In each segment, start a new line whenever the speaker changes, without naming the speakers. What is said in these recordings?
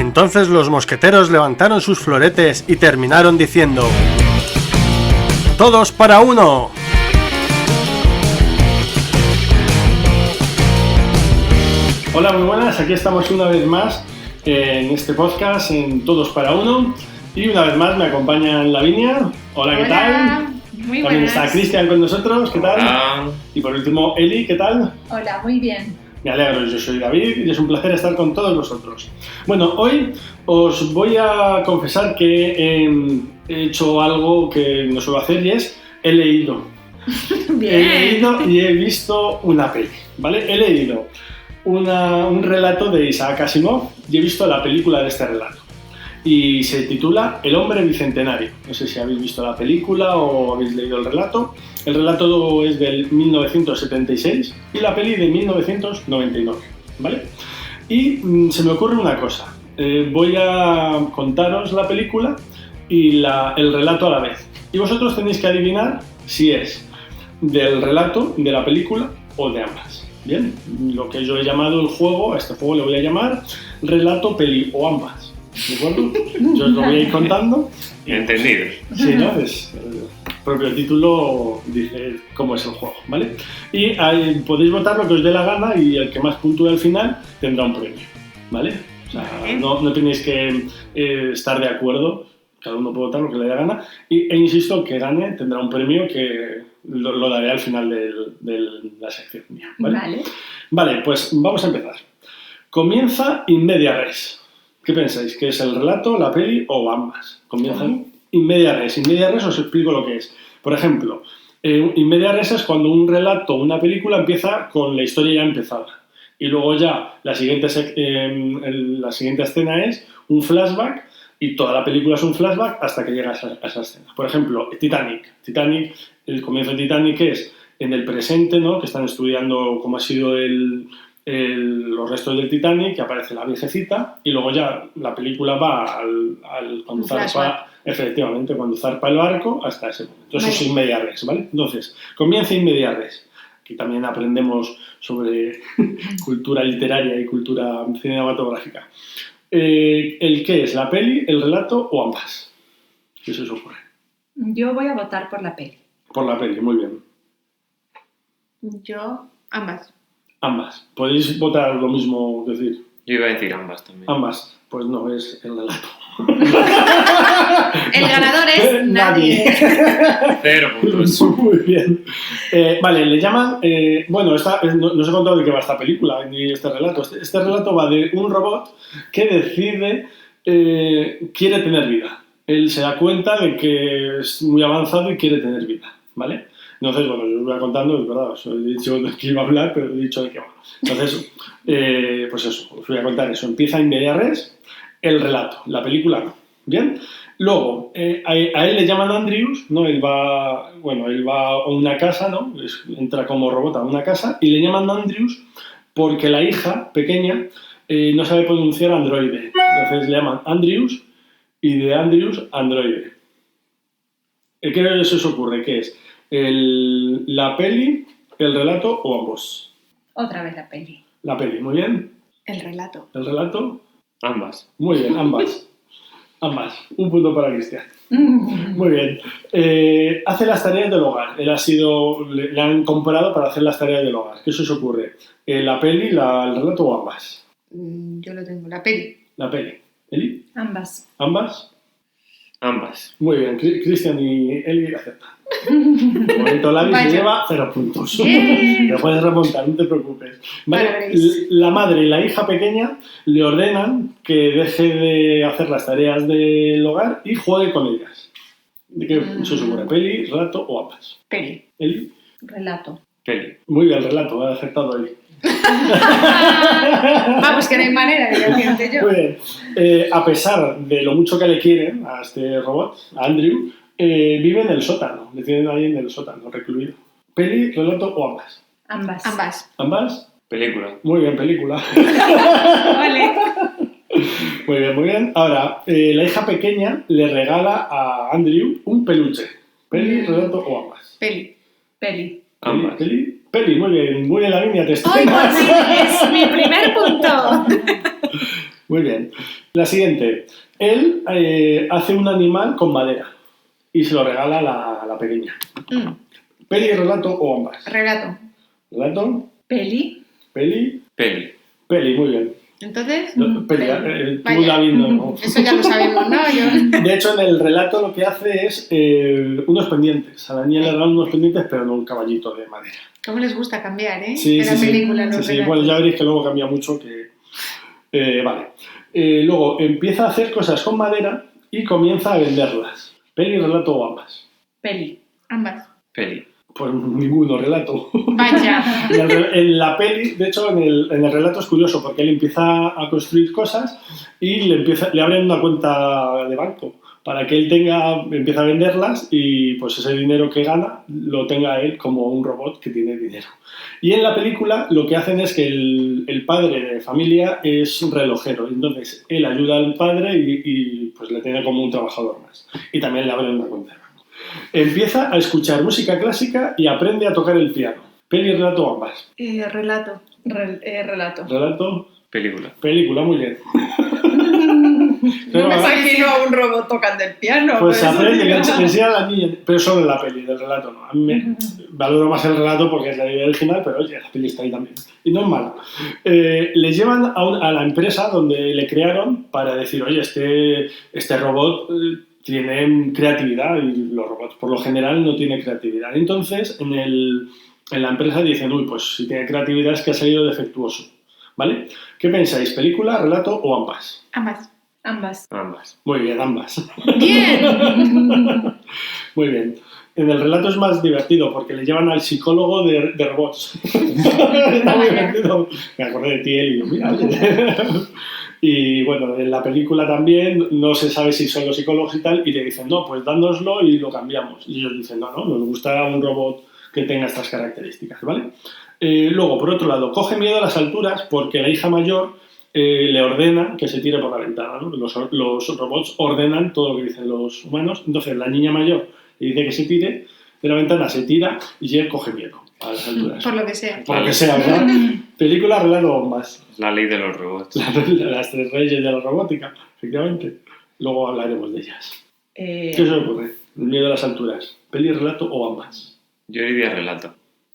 Entonces los mosqueteros levantaron sus floretes y terminaron diciendo: ¡todos para uno! Hola, muy buenas, aquí estamos una vez más en este podcast en Todos para Uno y una vez más me acompaña Lavinia. Hola, ¿qué tal?
Muy
También
buenas.
está Cristian con nosotros, ¿qué tal?
Hola.
Y por último, Eli, ¿qué tal?
Hola, muy bien.
Me alegro, yo soy David y es un placer estar con todos vosotros. Bueno, hoy os voy a confesar que he hecho algo que no suelo hacer y es he leído.
Bien.
He leído y he visto una peli, ¿vale? He leído un relato de Isaac Asimov y he visto la película de este relato. Y se titula El hombre bicentenario. No sé si habéis visto la película o habéis leído el relato. El relato es del 1976 y la peli de 1999, ¿vale? Y se me ocurre una cosa. Voy a contaros la película y el relato a la vez. Y vosotros tenéis que adivinar si es del relato, de la película o de ambas. Bien, lo que yo he llamado el juego, a este juego le voy a llamar relato, peli o ambas. ¿De acuerdo? Yo os lo voy a ir contando.
Entendido.
Sí, ¿no? Es, el propio título dice cómo es el juego, ¿vale? Y ahí podéis votar lo que os dé la gana y el que más puntúe al final tendrá un premio, ¿vale? O sea, no tenéis que estar de acuerdo, cada uno puede votar lo que le dé la gana e insisto, el que gane tendrá un premio que lo daré al final de la sección mía, ¿vale? Vale, pues vamos a empezar. Comienza in media res. ¿Qué pensáis? ¿Que es el relato, la peli o ambas? Comienzan in media res. In media res os explico lo que es. Por ejemplo, in media res es cuando un relato o una película empieza con la historia ya empezada. Y luego ya la siguiente escena es un flashback y toda la película es un flashback hasta que llega a esa escena. Por ejemplo, Titanic. El comienzo de Titanic es en el presente, ¿no? Que están estudiando cómo ha sido los restos del Titanic, que aparece la viejecita y luego ya la película va cuando zarpa el barco hasta ese momento. Entonces es in media res, ¿vale? Entonces, comienza in media res. Aquí también aprendemos sobre cultura literaria y cultura cinematográfica. ¿El qué es? ¿La peli, el relato o ambas? ¿Qué se os ocurre?
Yo voy a votar por la peli.
Por la peli, muy bien.
Yo, ambas.
Ambas. ¿Podéis votar lo mismo, decir?
Yo iba a decir ambas también.
Ambas. Pues no, es el relato.
El ganador es nadie.
0 puntos.
Muy bien. Vale, le llaman... bueno, no os he contado de qué va esta película ni este relato. Este relato va de un robot que decide... quiere tener vida. Él se da cuenta de que es muy avanzado y quiere tener vida, ¿vale? Entonces, bueno, yo os voy a contando, es verdad, os he dicho de qué iba a hablar, pero he dicho de qué va. Entonces, pues eso, os voy a contar eso. Empieza in media res el relato, la película no. ¿Bien? Luego, a él le llaman Andrews, ¿no? Él va a una casa, ¿no? Entra como robot a una casa y le llaman Andrews porque la hija pequeña no sabe pronunciar androide. Entonces le llaman Andrews y de Andrews, androide. ¿Qué se os ocurre? ¿Qué es? ¿La peli, el relato o ambos?
Otra vez la peli.
La peli, muy bien.
El relato.
¿El relato?
Ambas.
Muy bien, ambas. Ambas. Un punto para Cristian. Muy bien. Hace las tareas del hogar. Le han comprado para hacer las tareas del hogar. ¿Qué se os ocurre? ¿La peli, el relato o ambas?
Yo lo tengo, la peli.
La peli. ¿Eli?
Ambas.
¿Ambas?
Ambas.
Muy bien. Cristian y Eli aceptan. De momento Lavi se lleva 0 puntos. Te puedes remontar, no te preocupes. Vale, la madre y la hija pequeña le ordenan que deje de hacer las tareas del hogar y juegue con ellas. ¿De qué se os ocurre? ¿Peli, relato o ambas?
Peli.
¿Eli?
Relato.
Peli.
Muy bien, relato, ha acertado Eli.
Vamos, que no hay manera de decirte yo.
Muy bien. A pesar de lo mucho que le quieren a este robot, a Andrew, vive en el sótano, le tienen ahí en el sótano, recluido. ¿Peli, relato o ambas?
Ambas. Ambas.
¿Ambas?
Película.
Muy bien, película.
Vale.
Muy bien, muy bien. Ahora, la hija pequeña le regala a Andrew un peluche. ¿Peli, relato o ambas?
Peli. Peli.
Ambas.
Peli, muy bien, la línea te
¡Ay, por fin! ¡Es mi primer punto!
Muy bien. La siguiente. Él hace un animal con madera y se lo regala a la pequeña. ¿Peli, relato o ambas?
Relato.
¿Relato?
Peli.
¿Peli?
Peli.
Peli, muy bien.
Entonces.
Peli,
peli.
tú,
Vaya.
David, no.
Eso ya lo sabemos, ¿no? Yo...
De hecho, en el relato lo que hace es unos pendientes. A la niña le regalan unos pendientes, pero no un caballito de madera.
¿Cómo les gusta cambiar, eh?
Sí,
de la
sí,
película,
sí.
los
Sí,
relatos.
bueno, ya veréis que luego cambia mucho. Vale. Luego empieza a hacer cosas con madera y comienza a venderlas. Peli, relato o ambas.
Peli. Ambas.
Peli.
Pues ninguno, relato.
Vaya.
En la peli, de hecho, en el relato es curioso porque él empieza a construir cosas y le abren una cuenta de banco para que él empieza a venderlas y pues ese dinero que gana lo tenga él como un robot que tiene dinero. Y en la película lo que hacen es que el padre de familia es un relojero, entonces él ayuda al padre y pues le tiene como un trabajador más. Y también le abren una cuenta de banco. Empieza a escuchar música clásica y aprende a tocar el piano. Peli, relato o ambas.
Relato. Relato.
Relato,
Película.
película, muy bien.
No me imagino a un robot tocando el piano.
Pues
por eso
aprende, le
digo.
enseña a la niña, pero solo en la peli, del relato no. A mí me valoro más el relato porque es la idea original, pero oye, la peli está ahí también. Y no es mala. Le llevan a la empresa donde le crearon para decir, oye, este robot tiene creatividad y los robots por lo general no tienen creatividad. Entonces, en la empresa dicen, uy, pues si tiene creatividad es que ha salido defectuoso. ¿Vale? ¿Qué pensáis? ¿Película, relato o ambas?
Ambas.
Ambas.
Ambas.
Muy bien, ambas.
Bien.
Muy bien. En el relato es más divertido porque le llevan al psicólogo de robots. Está muy divertido. Me acordé de ti, él, y yo, mira, oye. Y bueno, en la película también no se sabe si son los psicólogos y tal, y le dicen, no, pues dándoslo y lo cambiamos. Y ellos dicen, no, nos gusta un robot que tenga estas características, ¿vale? Luego, por otro lado, coge miedo a las alturas porque la hija mayor le ordena que se tire por la ventana, ¿no? Los robots ordenan todo lo que dicen los humanos, entonces la niña mayor le dice que se tire de la ventana, se tira y él coge miedo a las alturas.
Por lo que sea.
Por lo que sea, ¿verdad? Película, relato o más.
La ley de los robots.
Las tres reyes de la robótica, efectivamente. Luego hablaremos de ellas. ¿Qué se os ocurre? El miedo a las alturas. ¿Peli, relato o ambas?
Yo diría relato.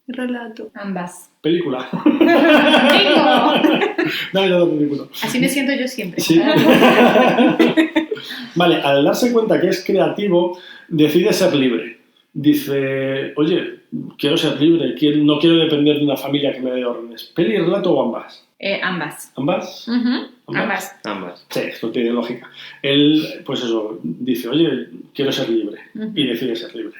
Relato.
Ambas.
Película.
¡Bingo!
No, yo no película.
Así me siento yo siempre.
Sí. Vale, al darse cuenta que es creativo, decide ser libre. Dice, oye, quiero ser libre, no quiero depender de una familia que me dé órdenes. ¿Peli, relato o ambas?
Ambas.
¿Ambas?
Ambas.
Ambas.
Sí, esto tiene lógica. Él, pues eso, dice, oye, quiero ser libre. Y decide ser libre.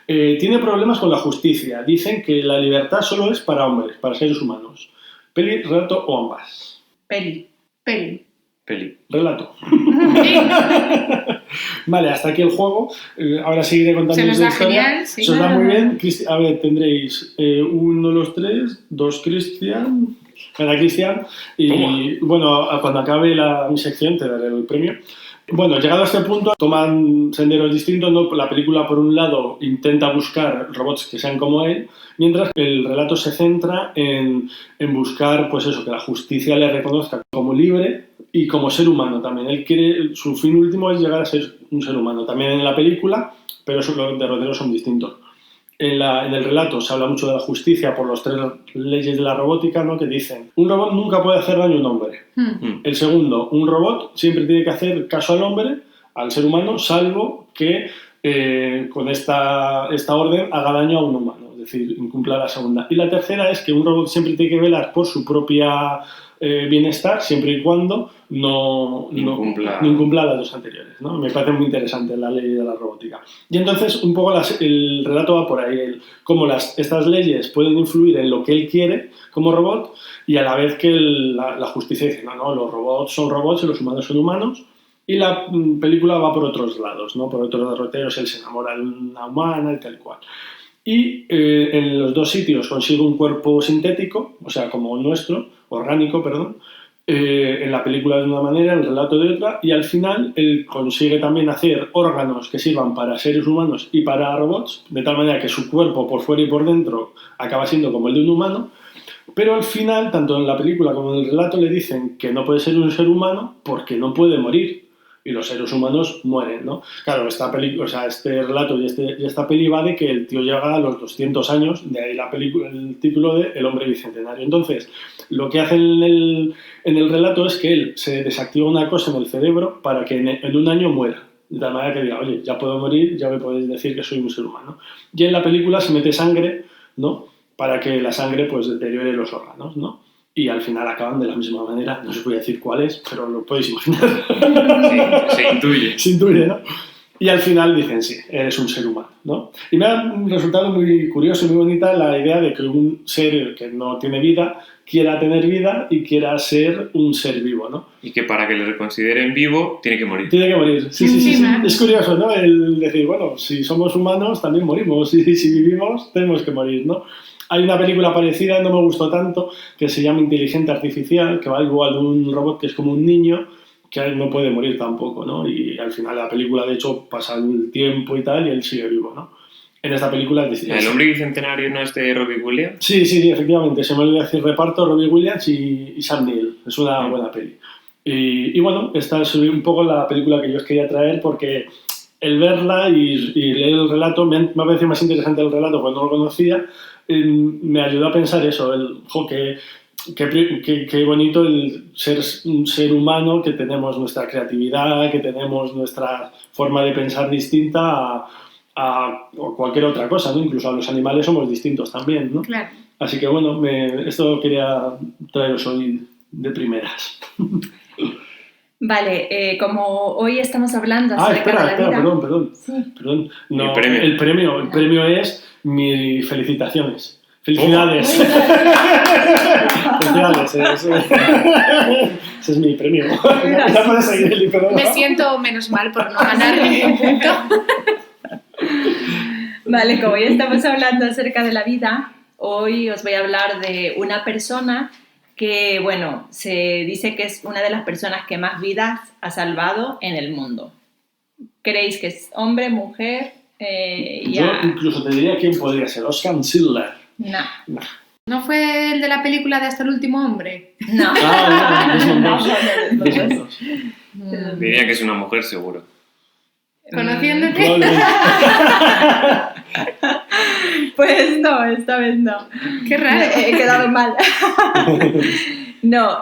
Tiene problemas con la justicia. Dicen que la libertad solo es para hombres, para seres humanos. ¿Peli, relato o ambas?
Peli.
Peli.
Peli.
Relato. Vale, hasta aquí el juego. Ahora seguiré contando
Se nos
la
da
historia.
genial, sí.
Se os da muy bien. A ver, tendréis uno los tres, dos Cristian, cada Cristian, y bueno, cuando acabe mi sección te daré el premio. Bueno, llegado a este punto, toman senderos distintos, ¿no? La película, por un lado, intenta buscar robots que sean como él, mientras que el relato se centra en buscar, pues eso, que la justicia le reconozca como libre y como ser humano también. Él quiere, su fin último es llegar a ser un ser humano. También en la película, pero los derroteros son distintos. En el relato se habla mucho de la justicia por las tres leyes de la robótica, ¿no? Que dicen, un robot nunca puede hacer daño a un hombre. El segundo, un robot siempre tiene que hacer caso al hombre, al ser humano, salvo que con esta orden haga daño a un humano, es decir, incumpla la segunda. Y la tercera es que un robot siempre tiene que velar por su propia bienestar, siempre y cuando no incumpla las dos anteriores, ¿no? Me parece muy interesante la ley de la robótica. Y entonces, un poco el relato va por ahí, cómo estas leyes pueden influir en lo que él quiere como robot y a la vez que la justicia dice, no, los robots son robots y los humanos son humanos. Y la película va por otros lados, ¿no? Por otros derroteros, él se enamora de una humana y tal cual. Y en los dos sitios consigue un cuerpo sintético, o sea, como el nuestro, orgánico, perdón. En la película de una manera, en el relato de otra, y al final él consigue también hacer órganos que sirvan para seres humanos y para robots, de tal manera que su cuerpo por fuera y por dentro acaba siendo como el de un humano, Pero al final, tanto en la película como en el relato, le dicen que no puede ser un ser humano porque no puede morir. Y los seres humanos mueren, ¿no? Claro, este relato y esta peli va de que el tío llega a los 200 años, de ahí el título de El hombre bicentenario. Entonces, lo que hace en el relato es que él se desactiva una cosa en el cerebro para que en un año muera. De tal manera que diga, oye, ya puedo morir, ya me podéis decir que soy un ser humano. Y en la película se mete sangre, ¿no? Para que la sangre pues deteriore los órganos, ¿no? Y al final acaban de la misma manera. No os voy a decir cuál es, pero lo podéis imaginar.
Sí, se intuye.
Se intuye, ¿no? Y al final dicen, sí, eres un ser humano, ¿no? Y me ha resultado muy curioso y muy bonita la idea de que un ser que no tiene vida quiera tener vida y quiera ser un ser vivo, ¿no?
Y que para que le consideren vivo, tiene que morir.
Tiene que morir, sí. Es curioso, ¿no? El decir, bueno, si somos humanos también morimos y si vivimos tenemos que morir, ¿no? Hay una película parecida, no me gustó tanto, que se llama Inteligente Artificial, que va igual de un robot que es como un niño, que no puede morir tampoco, ¿no? Y al final la película, de hecho, pasa el tiempo y tal, y él sigue vivo, ¿no? En esta película es distinto.
¿El hombre bicentenario no es de Robbie Williams?
Sí, efectivamente. Se me olvidó decir reparto, Robbie Williams y Sam Neill. Es una buena peli. Y bueno, esta es un poco la película que yo os quería traer porque el verla y leer el relato, me ha parecido más interesante el relato cuando no lo conocía, me ayudó a pensar eso, qué bonito el ser un ser humano, que tenemos nuestra creatividad, que tenemos nuestra forma de pensar distinta a cualquier otra cosa, ¿no? Incluso a los animales somos distintos también, ¿no?
Claro.
Así que bueno, esto quería traeros hoy de primeras.
Vale, como hoy estamos hablando acerca de la vida...
Perdón.
Sí.
Perdón. No,
El premio.
El premio es mis felicitaciones. Felicidades. Felicidades. Ese es mi premio. Ya puedes seguir el icono.
Me siento menos mal por no ganar ningún punto.
Vale, como hoy estamos hablando acerca de la vida, hoy os voy a hablar de una persona que, bueno, se dice que es una de las personas que más vidas ha salvado en el mundo. ¿Creéis que es hombre, mujer?
Yo incluso te diría quién podría ser. Oscar Schindler.
No.
¿No fue el de la película de Hasta el último hombre?
No.
Desmond II.
Diría que es una mujer, seguro.
Conociéndote.
Probablemente.
Pues no, esta vez no.
Qué raro.
He quedado mal. No,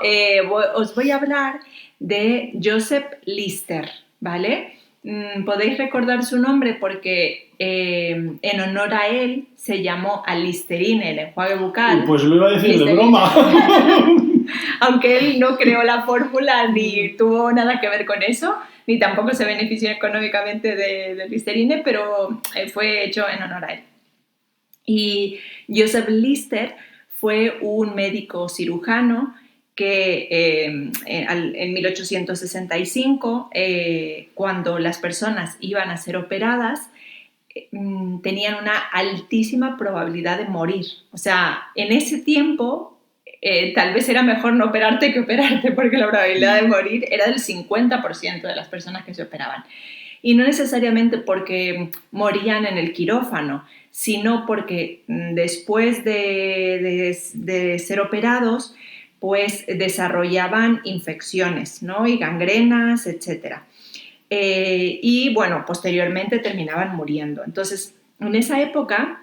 os voy a hablar de Joseph Lister, ¿vale? Podéis recordar su nombre porque en honor a él se llamó a Listerine, el enjuague bucal.
Pues lo iba a decir de
Listerine.
broma.
Aunque él no creó la fórmula ni tuvo nada que ver con eso, ni tampoco se benefició económicamente de Listerine, pero fue hecho en honor a él. Y Joseph Lister fue un médico cirujano que en 1865, cuando las personas iban a ser operadas, tenían una altísima probabilidad de morir. O sea, en ese tiempo tal vez era mejor no operarte que operarte, porque la probabilidad de morir era del 50% de las personas que se operaban. Y no necesariamente porque morían en el quirófano, sino porque después de ser operados, pues desarrollaban infecciones, ¿no? Y gangrenas, etc. Y bueno, posteriormente terminaban muriendo. Entonces, en esa época,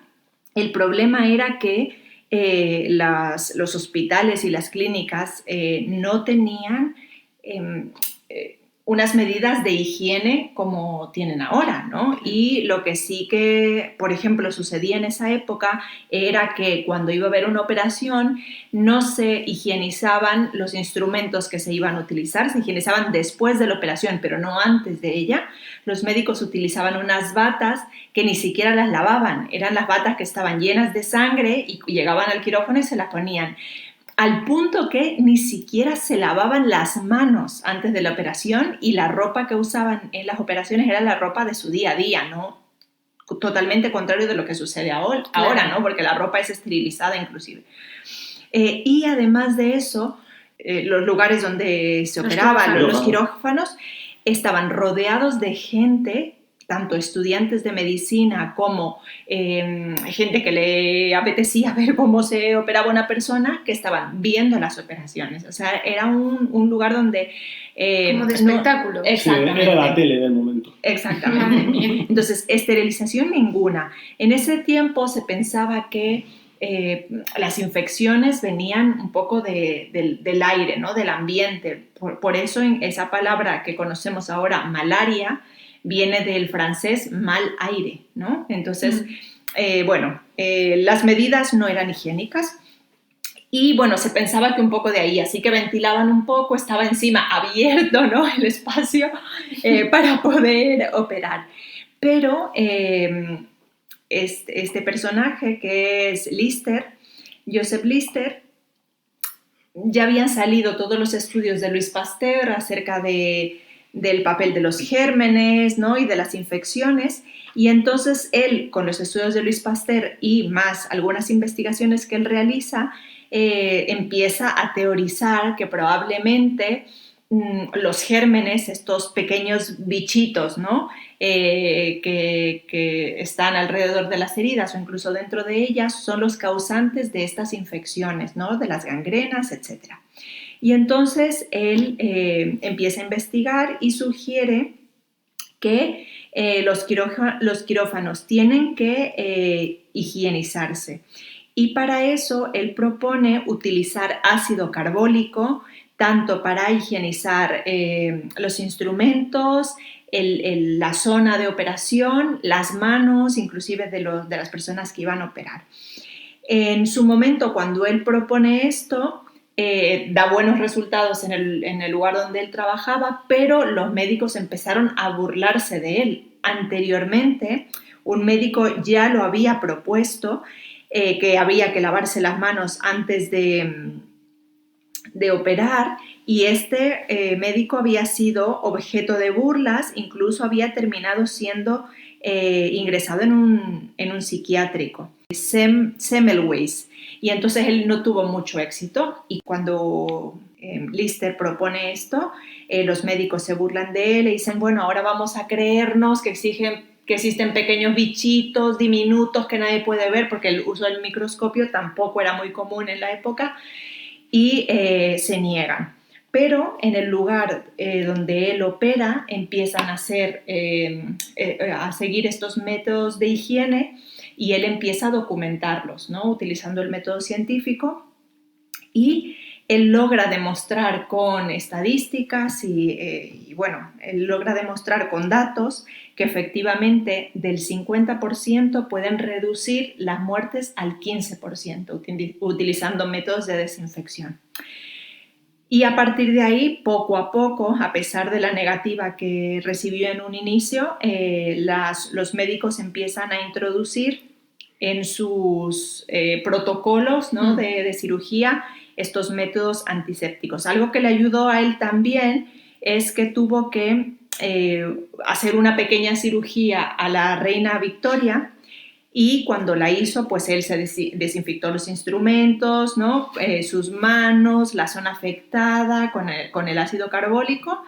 el problema era que los hospitales y las clínicas no tenían unas medidas de higiene como tienen ahora, ¿no? Y lo que sí que, por ejemplo, sucedía en esa época era que cuando iba a haber una operación no se higienizaban los instrumentos que se iban a utilizar, se higienizaban después de la operación, pero no antes de ella. Los médicos utilizaban unas batas que ni siquiera las lavaban, eran las batas que estaban llenas de sangre y llegaban al quirófano y se las ponían. Al punto que ni siquiera se lavaban las manos antes de la operación y la ropa que usaban en las operaciones era la ropa de su día a día, ¿no? Totalmente contrario de lo que sucede ahora, ¿no? Porque la ropa es esterilizada inclusive. Y además de eso, los lugares donde se operaban, los quirófanos, estaban rodeados de gente tanto estudiantes de medicina como gente que le apetecía ver cómo se operaba una persona, que estaban viendo las operaciones. O sea, era un lugar donde...
como de espectáculo.
Exactamente.
Sí, era la tele del momento.
Exactamente. Entonces, esterilización ninguna. En ese tiempo se pensaba que las infecciones venían un poco del aire, ¿no? Del ambiente. Por eso esa palabra que conocemos ahora, malaria, viene del francés mal aire, ¿no? Entonces, las medidas no eran higiénicas y, bueno, se pensaba que un poco de ahí, así que ventilaban un poco, estaba encima abierto, ¿no? El espacio para poder operar. Pero este personaje que es Lister, Joseph Lister, ya habían salido todos los estudios de Louis Pasteur acerca del papel de los gérmenes, ¿no? Y de las infecciones, y entonces él, con los estudios de Louis Pasteur y más algunas investigaciones que él realiza, empieza a teorizar que probablemente los gérmenes, estos pequeños bichitos, ¿no? Que están alrededor de las heridas o incluso dentro de ellas, son los causantes de estas infecciones, ¿no? De las gangrenas, etc. Y entonces él empieza a investigar y sugiere que los quirófanos tienen que higienizarse. Y para eso él propone utilizar ácido carbólico tanto para higienizar los instrumentos, la zona de operación, las manos, inclusive de las personas que iban a operar. En su momento, cuando él propone esto, da buenos resultados en el lugar donde él trabajaba, pero los médicos empezaron a burlarse de él. Anteriormente, un médico ya lo había propuesto, que había que lavarse las manos antes de operar, y este médico había sido objeto de burlas, incluso había terminado siendo ingresado en un psiquiátrico, Semmelweis, y entonces él no tuvo mucho éxito, y cuando Lister propone esto, los médicos se burlan de él y dicen, bueno, ahora vamos a creernos que existen pequeños bichitos diminutos que nadie puede ver, porque el uso del microscopio tampoco era muy común en la época, y se niegan. Pero en el lugar donde él opera empiezan a seguir estos métodos de higiene, y él empieza a documentarlos, ¿no? Utilizando el método científico, y él logra demostrar con estadísticas y bueno, él logra demostrar con datos que efectivamente del 50% pueden reducir las muertes al 15% utilizando métodos de desinfección. Y a partir de ahí, poco a poco, a pesar de la negativa que recibió en un inicio, los médicos empiezan a introducir en sus protocolos, ¿no? de cirugía estos métodos antisépticos. Algo que le ayudó a él también es que tuvo que hacer una pequeña cirugía a la reina Victoria, y cuando la hizo, pues él se desinfectó los instrumentos, ¿no? Sus manos, la zona afectada con el ácido carbólico,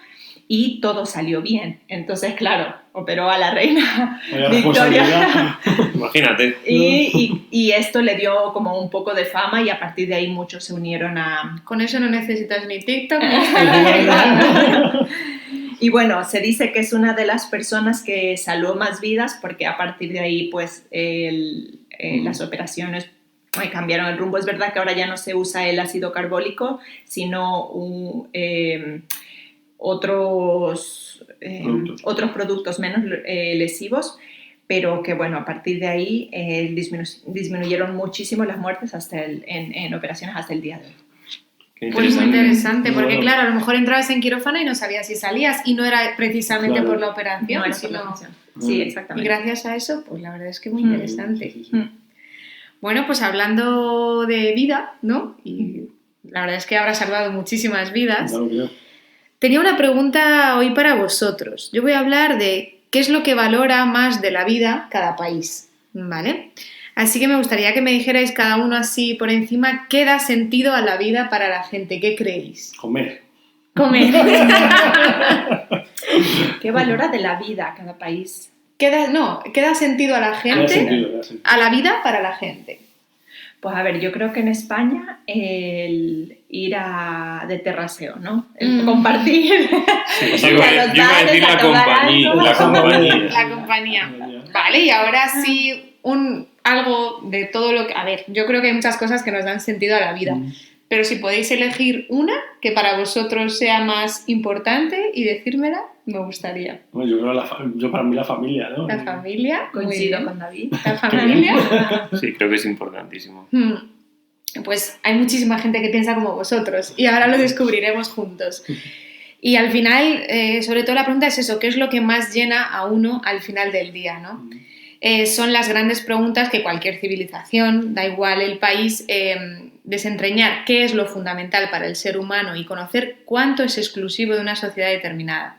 y todo salió bien. Entonces, claro, operó a la reina Victoria.
Imagínate.
Y esto le dio como un poco de fama, y a partir de ahí muchos se unieron a...
Con eso no necesitas ni TikTok ni Instagram.
Y bueno, se dice que es una de las personas que salvó más vidas, porque a partir de ahí, pues, las operaciones cambiaron el rumbo. Es verdad que ahora ya no se usa el ácido carbólico, sino otros productos menos lesivos, pero que, bueno, a partir de ahí disminuyeron muchísimo las muertes en operaciones hasta el día de hoy.
Pues muy interesante, porque claro, a lo mejor entrabas en quirófano y no sabías si salías, y no era precisamente por la operación,
no era
sino...
por la operación. Sí, exactamente.
Y gracias a eso, pues la verdad es que muy interesante. Bueno, pues hablando de vida, ¿no? Y la verdad es que habrá salvado muchísimas vidas.
Claro.
Tenía una pregunta hoy para vosotros. Yo voy a hablar de qué es lo que valora más de la vida cada país, ¿vale? Así que me gustaría que me dijerais cada uno así por encima qué da sentido a la vida para la gente. ¿Qué creéis?
Comer.
Comer.
¿Qué valora de la vida cada país?
queda sentido a la gente, a la vida para la gente.
Pues a ver, yo creo que en España el ir de terraseo, ¿no? El compartir.
Sí, yo iba a decir la compañía.
La compañía. Vale, y ahora sí, algo de todo lo que... A ver, yo creo que hay muchas cosas que nos dan sentido a la vida. Pero si podéis elegir una que para vosotros sea más importante y decírmela, me gustaría.
Bueno, yo creo para mí la familia, ¿no?
La familia.
Coincido con David.
La familia.
Sí, creo que es importantísimo.
Pues hay muchísima gente que piensa como vosotros y ahora lo descubriremos juntos. Y al final, sobre todo la pregunta es eso, ¿qué es lo que más llena a uno al final del día, ¿no? Son las grandes preguntas que cualquier civilización, da igual el país, desentrañar qué es lo fundamental para el ser humano y conocer cuánto es exclusivo de una sociedad determinada.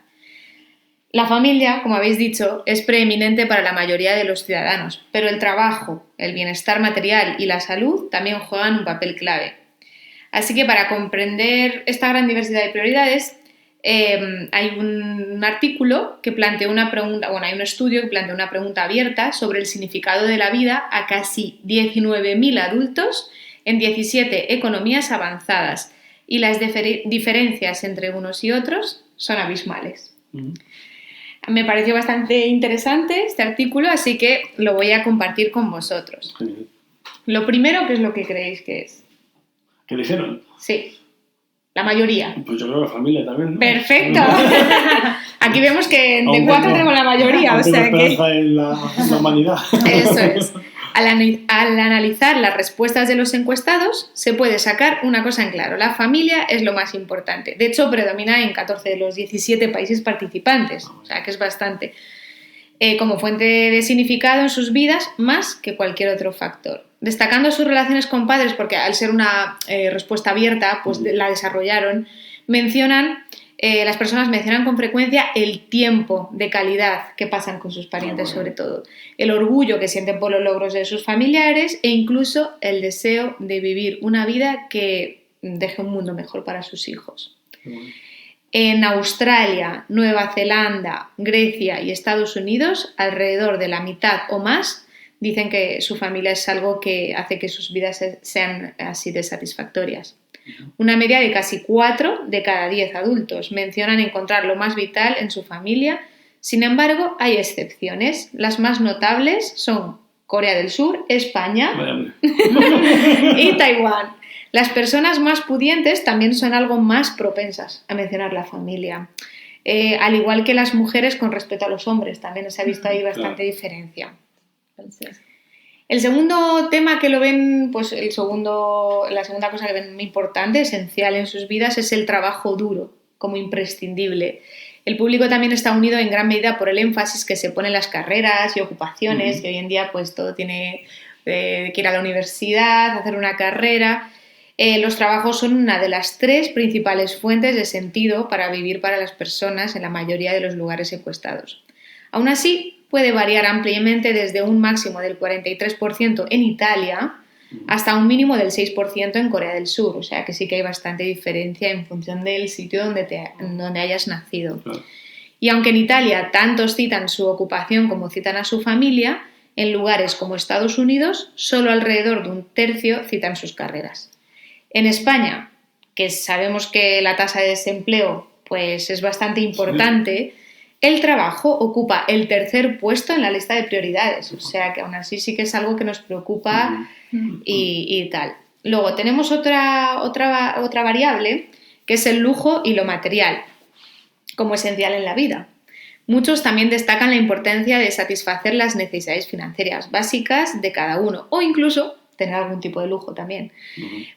La familia, como habéis dicho, es preeminente para la mayoría de los ciudadanos, pero el trabajo, el bienestar material y la salud también juegan un papel clave. Así que para comprender esta gran diversidad de prioridades, hay un artículo que plantea una pregunta, hay un estudio que plantea una pregunta abierta sobre el significado de la vida a casi 19.000 adultos en 17 economías avanzadas y las diferencias entre unos y otros son abismales. Me pareció bastante interesante este artículo, así que lo voy a compartir con vosotros. Lo primero, ¿qué es lo que creéis que es?
¿Qué dijeron?
Sí, la mayoría.
Pues yo creo que familia también, ¿no?
¡Perfecto! Aquí vemos que de 4 tenemos la mayoría, o sea que...
en la humanidad.
Eso es. Al analizar las respuestas de los encuestados, se puede sacar una cosa en claro. La familia es lo más importante. De hecho, predomina en 14 de los 17 países participantes. O sea, que es bastante. Como fuente de significado en sus vidas, más que cualquier otro factor. Destacando sus relaciones con padres, porque al ser una respuesta abierta, pues la desarrollaron, las personas mencionan con frecuencia el tiempo de calidad que pasan con sus parientes, sobre todo, el orgullo que sienten por los logros de sus familiares e incluso el deseo de vivir una vida que deje un mundo mejor para sus hijos. En Australia, Nueva Zelanda, Grecia y Estados Unidos, alrededor de la mitad o más dicen que su familia es algo que hace que sus vidas sean así de satisfactorias. Una media de casi 4 de cada 10 adultos mencionan encontrar lo más vital en su familia. Sin embargo, hay excepciones. Las más notables son Corea del Sur, España y Taiwán. Las personas más pudientes también son algo más propensas a mencionar la familia. Al igual que las mujeres con respecto a los hombres, también se ha visto ahí bastante diferencia. Entonces, el segundo tema que lo ven, pues la segunda cosa que ven muy importante, esencial en sus vidas, es el trabajo duro, como imprescindible. El público también está unido en gran medida por el énfasis que se pone en las carreras y ocupaciones, que hoy en día pues todo tiene que ir a la universidad, hacer una carrera. Los trabajos son una de las 3 principales fuentes de sentido para vivir para las personas en la mayoría de los lugares encuestados. Aún así, puede variar ampliamente desde un máximo del 43% en Italia hasta un mínimo del 6% en Corea del Sur. O sea que sí que hay bastante diferencia en función del sitio donde hayas nacido. Claro. Y aunque en Italia tantos citan su ocupación como citan a su familia, en lugares como Estados Unidos solo alrededor de un tercio citan sus carreras. En España, que sabemos que la tasa de desempleo pues, es bastante importante, el trabajo ocupa el 3er puesto en la lista de prioridades, o sea que aún así sí que es algo que nos preocupa y tal. Luego tenemos otra variable que es el lujo y lo material, como esencial en la vida. Muchos también destacan la importancia de satisfacer las necesidades financieras básicas de cada uno o incluso tener algún tipo de lujo también,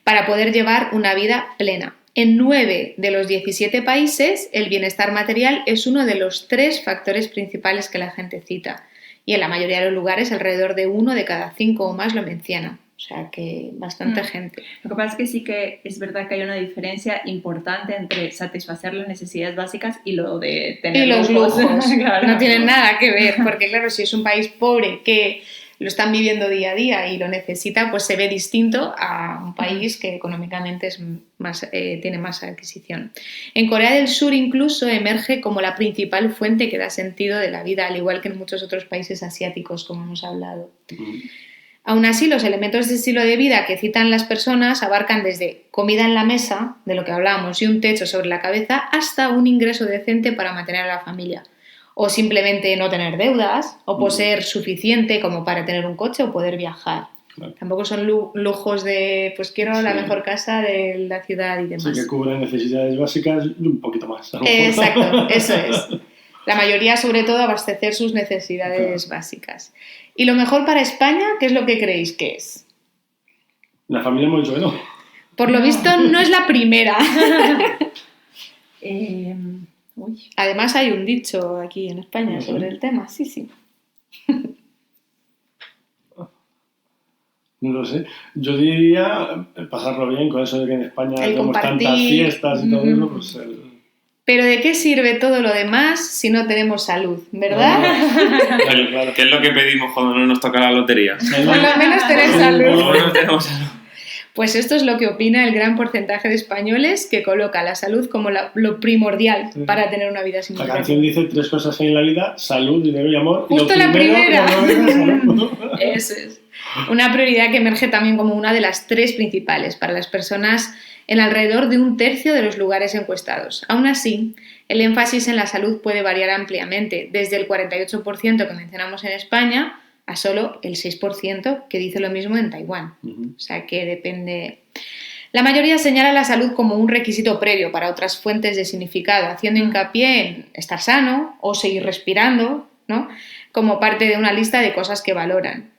para poder llevar una vida plena. En 9 de los 17 países, el bienestar material es uno de los 3 factores principales que la gente cita. Y en la mayoría de los lugares, alrededor de 1 de cada 5 o más lo menciona. O sea que bastante gente.
Lo que pasa es que sí que es verdad que hay una diferencia importante entre satisfacer las necesidades básicas y lo de tener
los lujos.
Claro.
No tienen nada que ver, porque claro, si es un país pobre que lo están viviendo día a día y lo necesita, pues se ve distinto a un país que económicamente es más, tiene más adquisición. En Corea del Sur incluso emerge como la principal fuente que da sentido de la vida, al igual que en muchos otros países asiáticos, como hemos hablado. Aún así, los elementos de estilo de vida que citan las personas abarcan desde comida en la mesa, de lo que hablábamos, y un techo sobre la cabeza, hasta un ingreso decente para mantener a la familia. O simplemente no tener deudas, o poseer suficiente como para tener un coche o poder viajar.
Claro.
Tampoco son lujos de, pues quiero la mejor casa de la ciudad y demás.
Sí, que cubren necesidades básicas y un poquito más.
Exacto, eso es. La mayoría, sobre todo, abastecer sus necesidades básicas. ¿Y lo mejor para España, qué es lo que creéis que es?
La familia hemos dicho que no.
Por lo visto, no es la primera. Además, hay un dicho aquí en España sobre el tema. Sí, sí.
No lo sé. Yo diría pasarlo bien con eso de que en España tenemos tantas fiestas y todo eso, pues...
Pero ¿de qué sirve todo lo demás si no tenemos salud, verdad?
Claro. ¿Qué es lo que pedimos cuando no nos toca la lotería?
Por lo menos tener salud.
Por lo menos tenemos salud.
Pues esto es lo que opina el gran porcentaje de españoles, que coloca la salud como lo primordial para tener una vida sin
La canción dice 3 cosas en la vida: salud, dinero y amor.
Justo
y
la primera.
salud.
Eso es. Una prioridad que emerge también como una de las 3 principales para las personas en alrededor de 1/3 de los lugares encuestados. Aún así, el énfasis en la salud puede variar ampliamente, desde el 48% que mencionamos en España a solo el 6% que dice lo mismo en Taiwán. O sea que depende... La mayoría señala la salud como un requisito previo para otras fuentes de significado, haciendo hincapié en estar sano o seguir respirando, ¿no?, como parte de una lista de cosas que valoran.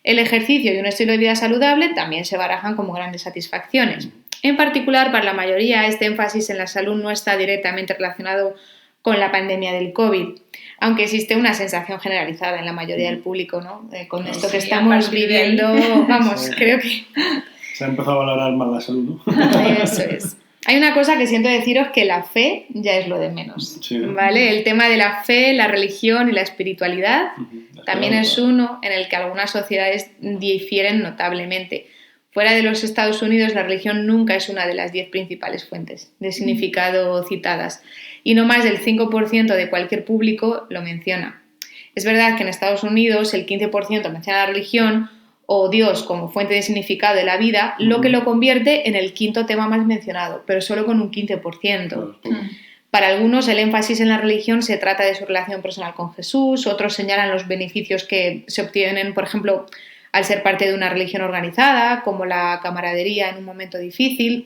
El ejercicio y un estilo de vida saludable también se barajan como grandes satisfacciones. En particular, para la mayoría, este énfasis en la salud no está directamente relacionado con la pandemia del COVID, aunque existe una sensación generalizada en la mayoría del público, ¿no? Con esto que estamos viviendo, vamos, creo que...
Se ha empezado a valorar más la salud, ¿no?
Eso es. Hay una cosa que siento deciros, que la fe ya es lo de menos, ¿vale? El tema de la fe, la religión y la espiritualidad también es uno en el que algunas sociedades difieren notablemente. Fuera de los Estados Unidos, la religión nunca es una de las 10 principales fuentes de significado citadas, y no más del 5% de cualquier público lo menciona. Es verdad que en Estados Unidos el 15% menciona la religión o Dios como fuente de significado de la vida, lo que lo convierte en el 5.º tema más mencionado, pero solo con un 15%. Para algunos el énfasis en la religión se trata de su relación personal con Jesús, otros señalan los beneficios que se obtienen, por ejemplo, al ser parte de una religión organizada, como la camaradería en un momento difícil.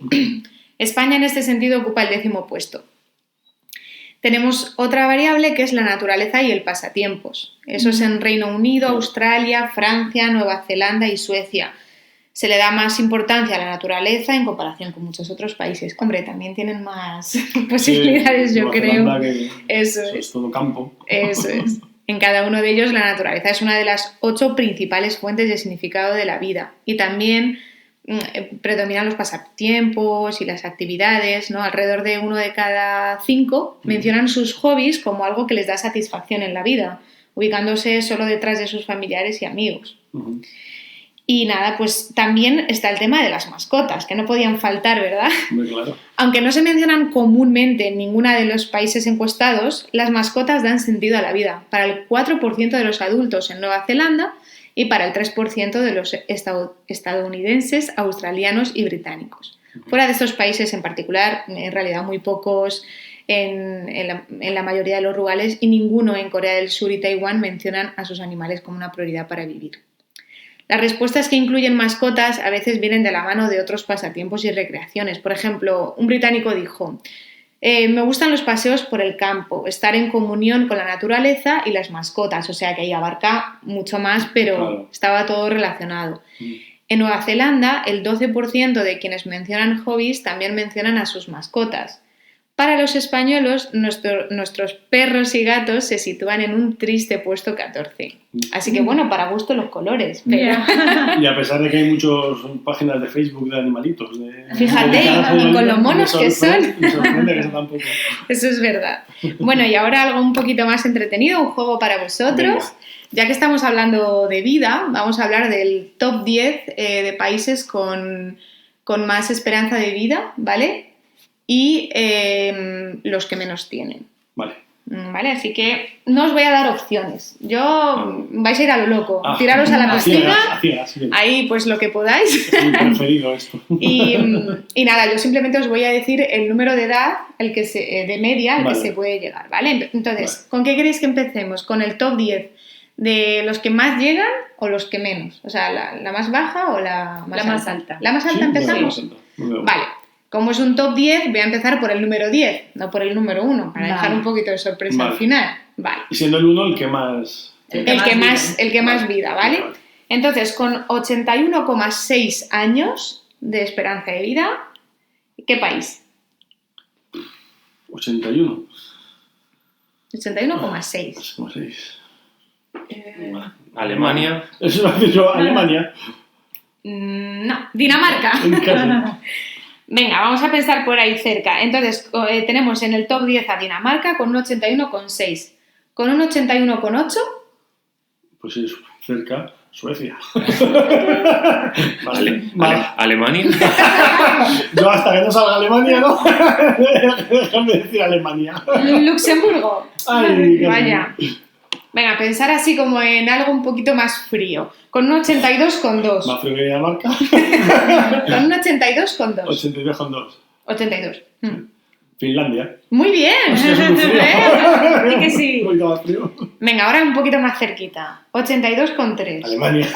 España en este sentido ocupa el 10º puesto. Tenemos otra variable que es la naturaleza y el pasatiempos. Eso es en Reino Unido, Australia, Francia, Nueva Zelanda y Suecia. Se le da más importancia a la naturaleza en comparación con muchos otros países. Hombre, también tienen más posibilidades, yo creo. Eso es todo campo. Eso es. En cada uno de ellos la naturaleza es una de las 8 principales fuentes de significado de la vida, y también predominan los pasatiempos y las actividades, ¿no? Alrededor de 1 de cada 5 mencionan sus hobbies como algo que les da satisfacción en la vida, ubicándose solo detrás de sus familiares y amigos. Y nada, pues también está el tema de las mascotas, que no podían faltar, ¿verdad?
Muy claro.
Aunque no se mencionan comúnmente en ninguno de los países encuestados, las mascotas dan sentido a la vida para el 4% de los adultos en Nueva Zelanda y para el 3% de los estadounidenses, australianos y británicos. Fuera de estos países en particular, en realidad muy pocos en la mayoría de los rurales, y ninguno en Corea del Sur y Taiwán mencionan a sus animales como una prioridad para vivir. Las respuestas que incluyen mascotas a veces vienen de la mano de otros pasatiempos y recreaciones. Por ejemplo, un británico dijo: me gustan los paseos por el campo, estar en comunión con la naturaleza y las mascotas. O sea que ahí abarca mucho más, pero estaba todo relacionado. En Nueva Zelanda, el 12% de quienes mencionan hobbies también mencionan a sus mascotas. Para los españoles, nuestros perros y gatos se sitúan en un triste puesto 14. Así que bueno, para gusto los colores. Pero...
Y a pesar de que hay muchas páginas de Facebook de animalitos.
Fíjate, y con lo monos que son.
Me sorprende que eso tampoco.
Eso es verdad. Bueno, y ahora algo un poquito más entretenido, un juego para vosotros. ya que estamos hablando de vida, vamos a hablar del top 10 de países con más esperanza de vida, ¿vale? Y los que menos tienen.
Vale.
¿Vale? Así que no os voy a dar opciones. Vais a ir a lo loco. Tiraros a la piscina. Ahí, pues lo que podáis.
Es mi preferido esto.
Y nada, yo simplemente os voy a decir el número de edad de media al que se puede llegar, ¿vale? Entonces, ¿con qué queréis que empecemos? ¿Con el top 10 de los que más llegan o los que menos? O sea, ¿la más baja o la más alta? ¿La más alta empezamos? Vale. Como es un top 10, voy a empezar por el número 10, no por el número 1, para dejar un poquito de sorpresa al final. Vale.
Y siendo el 1 el que más...
El que más vida, ¿vale? Entonces, con 81,6 años de esperanza de vida, ¿qué país?
81.
81,6.
8,6.
Alemania.
Eso lo he dicho, Alemania.
No, Dinamarca. Venga, vamos a pensar por ahí cerca. Entonces, tenemos en el top 10 a Dinamarca con un 81,6. Con un 81,8.
Pues sí, cerca, Suecia.
Alemania.
Yo hasta que no salga Alemania, ¿no? Déjame decir Alemania.
Luxemburgo.
Ay,
vaya. Venga, pensar así como en algo un poquito más frío. Con un 82,2.
¿Más frío que Dinamarca?
Con un 82,2.
82,2.
82.
Finlandia.
Muy bien.
Hostia, es muy frío.
¿Y que sí?
Un poquito más frío.
Venga, ahora un poquito más cerquita. 82,3.
Alemania.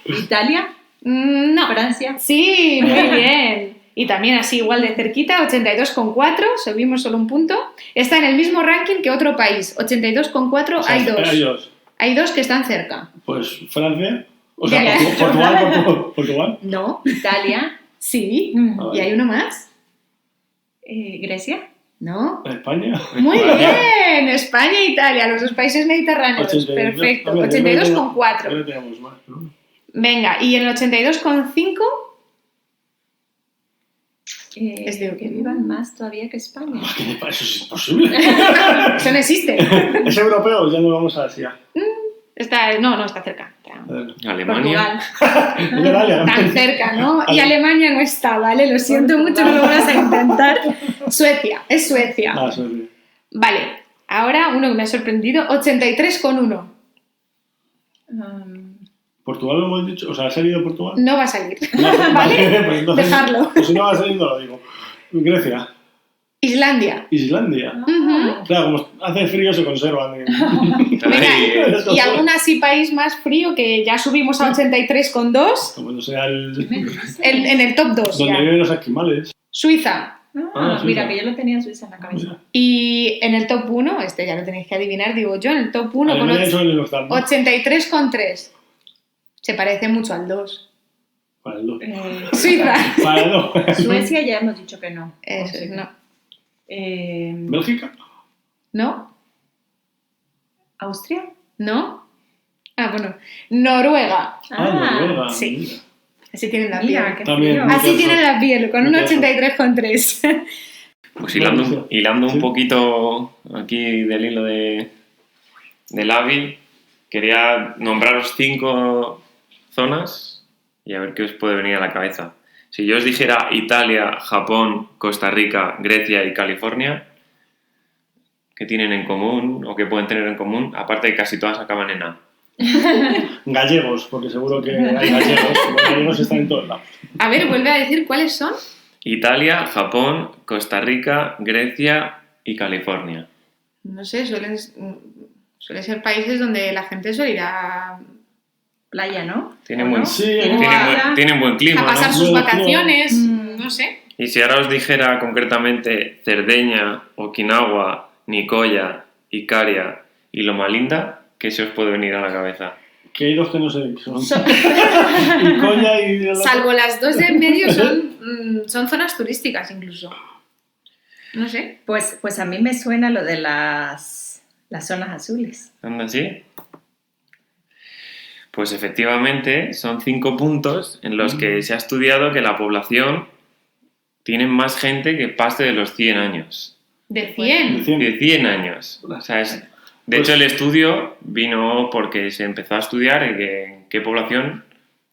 ¿Italia?
No.
¿Francia?
Sí, muy bien. Y también así igual de cerquita, 82,4, subimos solo un punto. Está en el mismo ranking que otro país, 82,4,
O sea,
hay dos.
Hay dos.
Hay dos que están cerca.
Pues Francia. O sea,
Ya.
Portugal.
No.
¿Italia?
Sí.
Ah,
¿Y hay uno más?
¿Grecia?
¿No?
España.
Muy bien. España e Italia, los dos países mediterráneos.
82.
Perfecto.
Hombre,
82,4.
ya tenemos más, ¿no?
Venga, y en el 82,5...
Es de que vivan más todavía que España.
Eso es imposible.
Eso no existe.
Es europeo, ya no vamos a Asia.
No está cerca.
Alemania.
Portugal.
Tan cerca, ¿no? Y Alemania no está, ¿vale? Lo siento mucho, no lo vas a intentar. Suecia, es Suecia.
Ah, Suecia.
Vale, ahora uno que me ha sorprendido, 83,1.
¿Portugal lo hemos dicho? O sea, ¿ha salido Portugal?
No va a salir,
No,
¿vale?
Pues entonces,
Dejarlo.
Pues si no va a salir, no lo digo. Grecia.
Islandia.
Islandia.
Ujú.
Claro, como hace frío se conservan.
Venga, y algún así país más frío que ya subimos a 83,2
Como no sea
en el top 2
donde
ya.
viven los esquimales.
Suiza.
Suiza.
Mira, que yo lo tenía Suiza en la cabeza.
Mira.
Y en el top 1, este ya lo tenéis que adivinar, digo yo, en el top 1 con
Alemania suele no estar, ¿no?
83,3. Se parece mucho al 2.
Para el 2.
Suiza.
Para el 2.
Suecia ya hemos dicho que no.
Eso es, no.
¿Bélgica?
¿No?
¿Austria?
¿No? Ah, bueno. Noruega.
Noruega.
sí.
Mira.
Así tienen la
Mira,
piel.
qué
También.
frío.
Así tienen la piel, con un
Mucho.
83,3.
Pues hilando un poquito aquí del hilo del AVI, quería nombraros 5 zonas y a ver qué os puede venir a la cabeza. Si yo os dijera Italia, Japón, Costa Rica, Grecia y California, ¿qué tienen en común o qué pueden tener en común? Aparte de que casi todas acaban en A.
Gallegos, porque seguro que hay gallegos. Los gallegos están en todos lados.
A ver, vuelve a decir cuáles son.
Italia, Japón, Costa Rica, Grecia y California.
No sé, suelen ser países donde la gente suele ir a
Playa, ¿no?
Tienen
¿O
buen,
no?
Sí,
tienen buen clima,
pasar
¿no?
sus
Bueno,
vacaciones, no sé.
Y si ahora os dijera concretamente Cerdeña, Okinawa, Nicoya, Icaria y Loma Linda, ¿qué se os puede venir a la cabeza?
Que hay dos que no sé qué son. Y Coña y...
Salvo las dos de en medio son zonas turísticas incluso. No sé.
Pues a mí me suena lo de las zonas azules.
¿Anda así? Pues efectivamente son 5 puntos en los que se ha estudiado que la población tiene más gente que pase de los 100 años.
De 100.
De 100.
De 100 años. O sea, es De
Pues-
hecho, el estudio vino porque se empezó a estudiar en qué población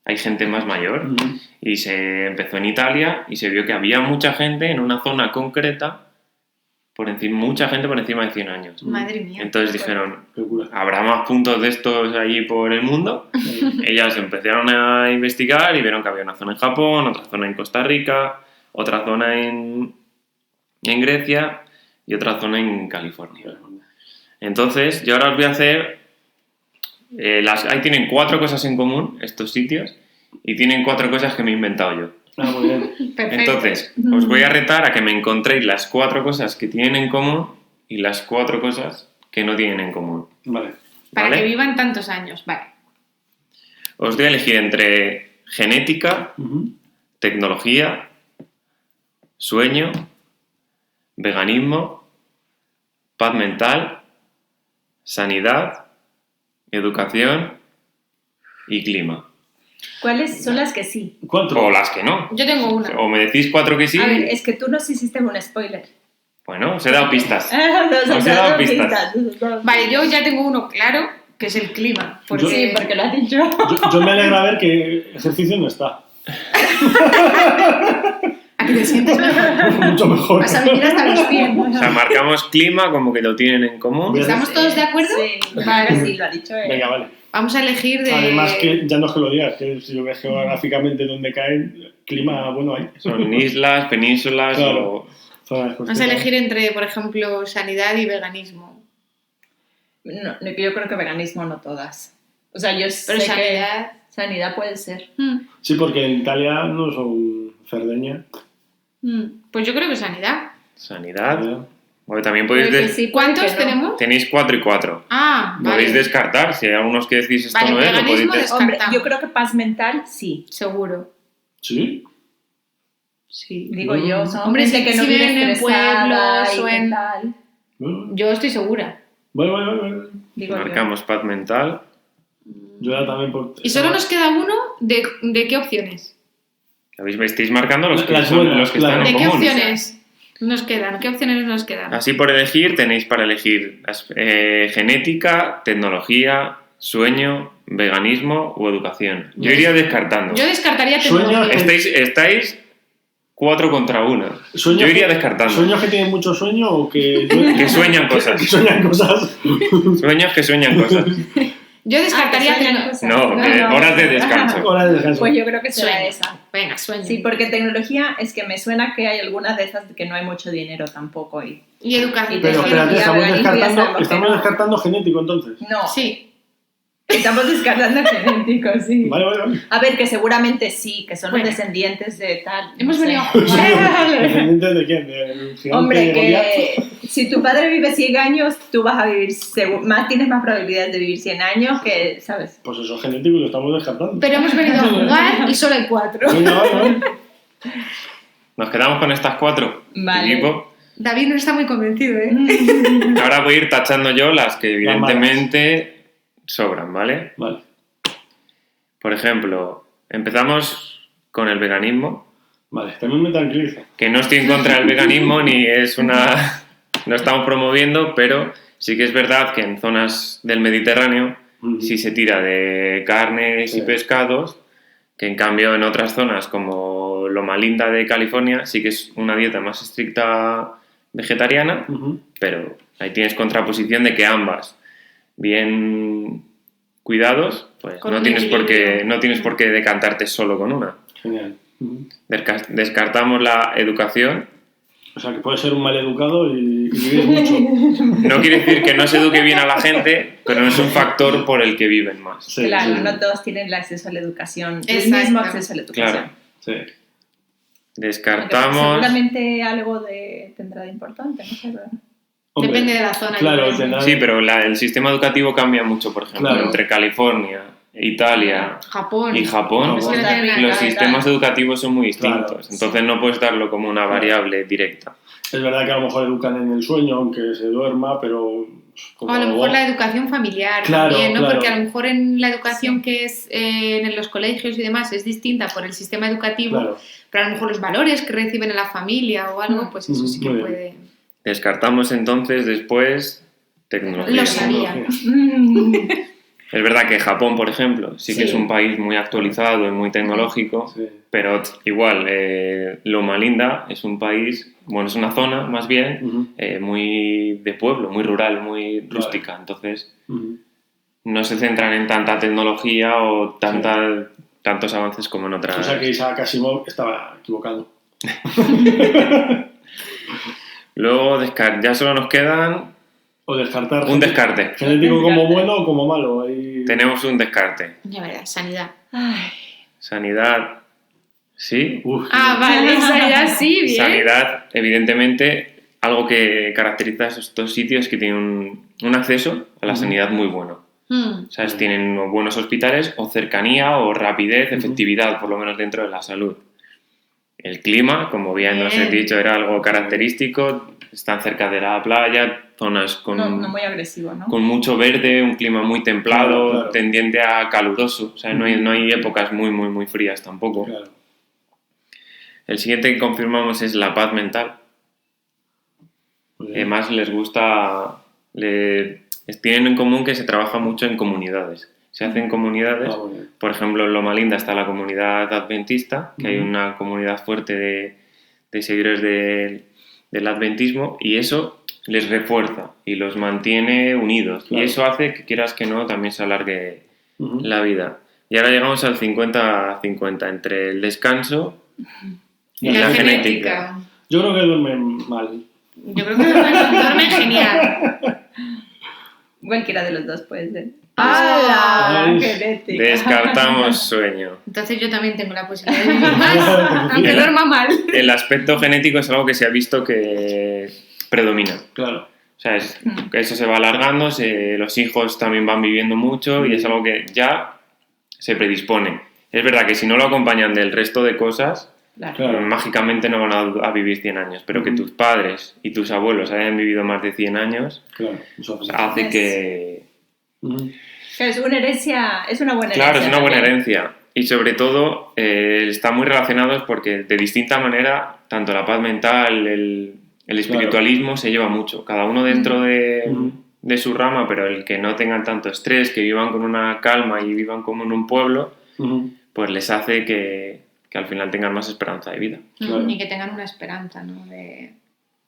hay gente más mayor.
Ujú.
Y se empezó en Italia y se vio que había mucha gente en una zona concreta, mucha gente por encima de 100 años.
Madre mía.
Entonces dijeron,
Qué locura.
¿habrá más puntos de estos allí por el mundo? Ellas empezaron a investigar y vieron que había una zona en Japón, otra zona en Costa Rica, otra zona en Grecia y otra zona en California. Entonces, yo ahora os voy a hacer... ahí tienen 4 cosas en común, estos sitios, y tienen 4 cosas que me he inventado yo.
Ah, muy bien.
Perfecto.
Entonces, os voy a retar a que me encontréis las 4 cosas que tienen en común y las 4 cosas que no tienen en común.
Vale.
Para
¿vale?
que vivan tantos años, vale.
Os doy a elegir entre genética,
Ujú.
tecnología, sueño, veganismo, paz mental, sanidad, educación y clima.
¿Cuáles son las que sí?
4.
O las que no.
Yo tengo una.
O me decís 4 que sí.
A ver, es que tú nos hiciste un spoiler.
Bueno, os he dado pistas.
Nos
Os he
has
dado
dado
pistas.
pistas.
Vale, yo ya tengo uno claro, que es el clima. Porque...
Sí, porque lo has dicho.
Yo me alegra ver que ejercicio no está.
Aquí te sientes mejor.
Mucho mejor.
Vas a vivir hasta los 100.
O sea, marcamos clima como que lo tienen en común.
Bien.
¿Estamos todos de acuerdo?
Sí,
Vale.
sí, lo ha dicho él.
Venga, vale.
Vamos a elegir de...
Además que ya no es que lo digas, que si yo veo geográficamente dónde caen, clima bueno hay.
Son islas, penínsulas
Claro.
o...
Zonas
Vamos a elegir entre, por ejemplo, sanidad y veganismo.
No, yo creo que veganismo no todas. O sea, yo
Pero
sé
sanidad...
que sanidad puede ser.
Sí, porque en Italia no son Cerdeña.
Pues yo creo que sanidad.
Sanidad. O también podéis...
Puede que sí, puede
¿Cuántos
que no.
tenemos?
Tenéis 4 y 4.
Ah, vale.
Podéis descartar. Si hay algunos que decís esto
Vale,
no es, lo podéis
veganismo
descartar.
Hombre,
Descartamos.
yo creo que paz mental sí.
Seguro.
¿Sí?
Sí.
Digo yo, son
Hombre,
gente que no
si
vive
viven en
estresada
pueblos
y
o
qué
en-
tal.
Yo estoy segura.
Bueno.
Digo
Marcamos paz mental.
Yo ya también por...
Y solo nos queda uno de qué opciones.
Estáis marcando los que,
Las
son
buenas,
los que
claro.
están
¿De
en
qué
común.
opciones nos quedan? ¿Qué opciones nos quedan?
Así por elegir, tenéis para elegir genética, tecnología, sueño, veganismo o educación. Yo iría descartando.
Yo descartaría
Sueño-
tecnología.
Estáis 4 contra 1.
Sueños
Yo iría
que-
descartando.
¿Sueños que tienen mucho sueño o que...
Que sueñan cosas.
Que sueñan cosas.
Sueños que sueñan cosas.
Yo descartaría
descartaría
tecnología.
No, horas de descanso.
Hora de descanso.
Pues yo creo que será
Sueño.
esa.
Venga, sueño.
Sí, porque tecnología es que me suena que hay algunas de esas que no hay mucho dinero tampoco.
Y educación.
Pero espérate,
Ya,
estamos
veganismo ya
descartando,
sabemos que
estamos
no.
descartando genético entonces.
No,
Sí.
estamos descartando genéticos, sí.
Vale.
A ver, que seguramente sí, que son
Bueno.
los descendientes de tal.
Hemos
no sé.
venido a jugar.
¿Descendientes de quién? ¿Del gigante
Hombre,
Goliat?
que si tu padre vive 100 años, tú vas a vivir, más tienes más probabilidades de vivir 100 años que, ¿sabes?
Pues eso es genético y lo estamos descartando.
Pero hemos venido a jugar y solo hay 4.
Venga, vale.
Nos quedamos con estas 4.
Vale.
Equipo.
David no está muy convencido, ¿eh?
Ahora voy a ir tachando yo las que
Las malas.
evidentemente sobran, ¿vale?
Vale.
Por ejemplo, empezamos con el veganismo,
Vale, también me tranquiliza.
que no estoy en contra del veganismo ni es una... no estamos promoviendo, pero sí que es verdad que en zonas del Mediterráneo sí se tira de carnes
Sí.
y pescados, que en cambio en otras zonas como Loma Linda de California sí que es una dieta más estricta vegetariana,
Ujú.
pero ahí tienes contraposición de que ambas, bien cuidados, pues
Con
no
un
tienes
equilibrio.
por qué decantarte solo con una.
Genial. Ujú.
Descartamos la educación.
O sea, que puede ser un mal educado y vivir mucho.
No quiere decir que no se eduque bien a la gente, pero no es un factor por el que viven más.
Sí,
Claro,
sí.
no todos tienen el acceso a la educación, el
Exacto.
mismo acceso a la educación.
Claro.
Sí.
Aunque
Descartamos...
seguramente algo tendrá de importante, no sé. pero-
Hombre,
Depende de la zona.
Claro,
yo creo.
tendrá-
Sí, pero el sistema educativo cambia mucho, por ejemplo,
Claro.
entre California, Italia
Japón.
y Japón.
Es que no tiene nada que
Los
ver.
sistemas educativos son muy distintos,
Claro.
entonces no puedes darlo como una variable directa.
Es verdad que a lo mejor educan en el sueño, aunque se duerma, pero...
O
como
a lo mejor
algo-
la educación familiar
Claro,
también, ¿no?
claro.
Porque a lo mejor en la educación que es en los colegios y demás es distinta por el sistema educativo,
Claro.
pero a lo mejor los valores que reciben en la familia o algo, pues eso sí que
Muy bien.
puede...
Descartamos entonces después tecnología.
Lo sabía.
Es verdad que Japón, por ejemplo, sí que es un país muy actualizado y muy tecnológico,
Sí.
pero igual, Loma Linda es un país, bueno, es una zona más bien
Ujú.
muy de pueblo, muy rural, muy rústica. Entonces,
Ujú.
no se centran en tanta tecnología o tantos avances como en otras.
O sea que Isaac Asimov estaba equivocado.
Luego, ya solo nos quedan
O descartar.
un descarte.
Genético como bueno o como malo. Ahí...
Tenemos un descarte.
Ya verás, sanidad.
Ay,
Sanidad, sí.
Uf,
Vale, sanidad sí, bien.
Sanidad, evidentemente, algo que caracteriza a estos sitios es que tienen un acceso a la sanidad muy bueno. ¿Sabes? Tienen o buenos hospitales o cercanía o rapidez, efectividad, por lo menos dentro de la salud. El clima, como bien nos he dicho, era algo característico. Están cerca de la playa, zonas con,
no muy agresivo, ¿no?
con mucho verde, un clima muy templado,
Claro.
tendiente a caluroso. O sea, no hay épocas muy frías tampoco.
claro.
El siguiente que confirmamos es la paz mental.
Muy bien.
Además, les gusta... tienen en común que se trabaja mucho en comunidades. Se hacen comunidades.
Muy bien.
Por ejemplo, en Loma Linda está la comunidad adventista, que hay una comunidad fuerte de seguidores del adventismo, y eso les refuerza y los mantiene unidos.
Claro.
Y eso hace que, quieras que no, también se alargue
Ujú.
la vida. Y ahora llegamos al 50-50 entre el descanso y la genética.
Yo creo que duermen mal.
Yo creo que duermen genial.
Cualquiera de los dos puede ser.
¡Hala!
Ay.
Genética.
Descartamos sueño.
Entonces yo también tengo la posibilidad de vivir más, aunque duerma mal.
El aspecto genético es algo que se ha visto que predomina.
Claro.
O sea, que eso se va alargando, los hijos también van viviendo mucho y es algo que ya se predispone. Es verdad que si no lo acompañan del resto de cosas,
Claro.
mágicamente no van a vivir 100 años, pero que tus padres y tus abuelos hayan vivido más de 100 años,
Claro. Eso hace.
hace que...
Ujú.
Claro, es una herencia, es una buena herencia.
Claro, es una buena
también.
herencia. Y sobre todo están muy relacionados porque de distinta manera, tanto la paz mental, el espiritualismo se lleva mucho. Cada uno dentro de su rama, pero el que no tengan tanto estrés, que vivan con una calma y vivan como en un pueblo,
Ujú.
pues les hace que al final tengan más esperanza de vida.
Claro.
Y que tengan una esperanza, ¿no?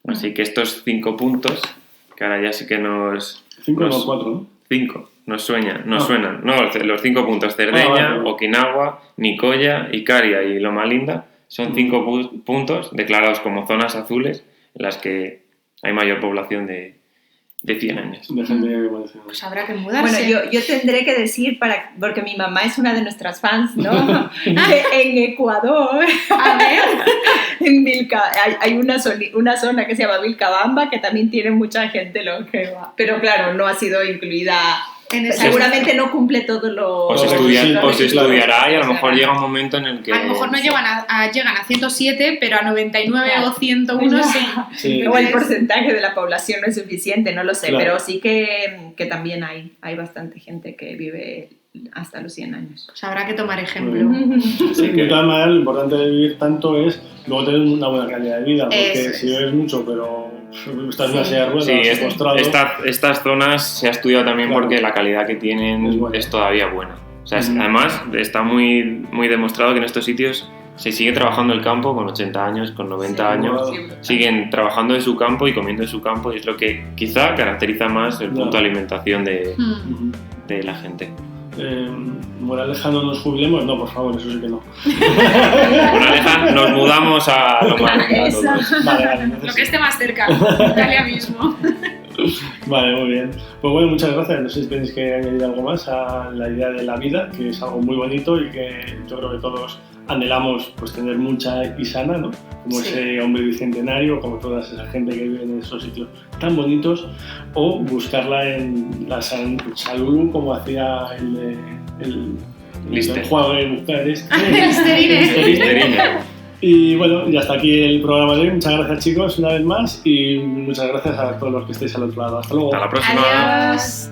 Así que estos 5 puntos, que ahora ya sí que
5 no 4, ¿no?
5 nos suenan. No, los 5 puntos,
vale.
Cerdeña, Okinawa, Nicoya, Ikaria y Loma Linda, son 5 puntos declarados como zonas azules en las que hay mayor población de 100 años.
De gente que parece.
Pues habrá que mudarse.
Bueno, yo tendré que decir, porque mi mamá es una de nuestras fans, ¿no? Que en Ecuador,
A ver,
en hay una zona que se llama Vilcabamba que también tiene mucha gente longeva. Pero claro, no ha sido incluida.
en esa
Seguramente no cumple todos los...
Os
Estudiará y a lo mejor llega un momento en el que...
A lo mejor no llegan a 107, pero a 99
Claro.
o 101 sí.
Sí.
O el porcentaje de la población no es suficiente, no lo sé,
Claro.
pero sí que también hay bastante gente que vive hasta los 100 años.
Pues habrá que tomar ejemplo.
Sí, de todas maneras, lo importante de vivir tanto es luego tener una buena calidad de vida, porque
Eso
si vives mucho, pero estás en una silla de ruedas,
Sí,
postrado...
estas zonas se ha estudiado también
Claro.
porque la calidad que tienen
Es buena.
es todavía buena. O sea,
Ujú.
además está muy demostrado que en estos sitios se sigue trabajando el campo con 80 años, con 90 años.
Sí.
Siguen trabajando en su campo y comiendo en su campo y es lo que quizá caracteriza más el punto de alimentación de
Ujú.
la gente.
Moraleja, no nos jubilemos, no, por favor, eso sí que no.
Bueno, Aleja, nos mudamos a lo más
Eso.
Vale,
Lo que
entonces,
esté más cerca, Italia mismo.
vale, muy bien. Pues bueno, muchas gracias. No sé si tenéis que añadir algo más a la idea de la vida, que es algo muy bonito y que yo creo que todos anhelamos pues tener mucha y sana, ¿no? Como
Sí.
ese hombre bicentenario, como toda esa gente que vive en esos sitios tan bonitos, o buscarla en la Salulu, como hacía el
Lister.
juego de buscar este.
Listerine.
Listerine. Y bueno, y hasta aquí el programa de hoy. Muchas gracias, chicos, una vez más, y muchas gracias a todos los que estéis al otro lado. Hasta luego.
Hasta la próxima.
Adiós.